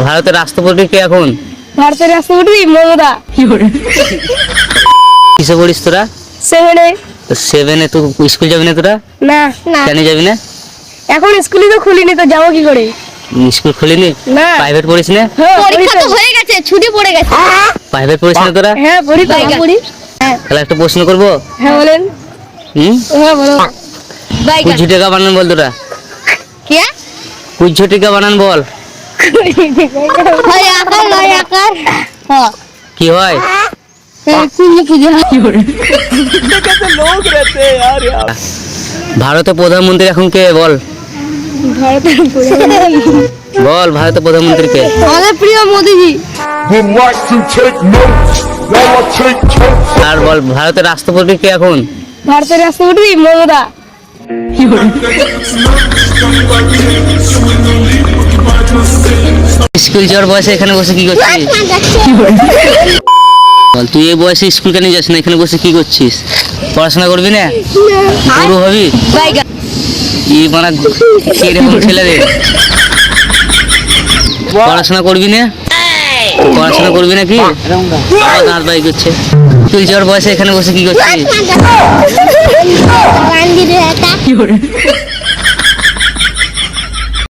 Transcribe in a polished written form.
ভারতের রাষ্ট্রপতি কে এখন? ভারতের রাষ্ট্রপতি মমতা। কিসে পড়িস তোরা? 7-এ। 7-এ তো স্কুল যাবি না তোরা? না না, কেন যাবি না? এখন স্কুলই তো খুলিনি, তো যাবো কি করে? স্কুল খুলিনি? না। প্রাইভেট পড়িস না? হ্যাঁ, পরীক্ষা তো হয়ে গেছে, ছুটি পড়ে গেছে। প্রাইভেট পড়িস না তোরা? হ্যাঁ পড়ি তো। পড়ি। তাহলে একটা প্রশ্ন করবো। হ্যাঁ বলেন। হ্যাঁ বলো। কুজ্ঝু টিকা বানান বল তোরা। কে? কুজ্ঝু টিকা বানান বল। হয় আকার নয় আকার। হ্যাঁ। কি হয়? কুঞ্জি কুঞ্জি ভারতের প্রধানমন্ত্রী এখন কে বল? ভারতের প্রধানমন্ত্রী। বল ভারতের প্রধানমন্ত্রী কে? আমাদের প্রিয় মোদিজি। Would like to take notes while I take totes. আর বল ভারতের রাষ্ট্রপতি কে এখন? ভারতের রাষ্ট্রপতি মমতা। স্কুল যাওয়ার বয়সে এখানে বসে কি করছিস? বল তুই এই বয়সে স্কুল কেন যাস না? এখানে বসে কি করছিস? পড়াশোনা করবি না? গুরু হবি? কি মানে কিরকম ছেলে রে? পড়াশোনা করবি না? পড়াশোনা করবি না কি? দাঁত বাই করছে। স্কুল যাওয়ার বয়সে এখানে বসে কি করছিস?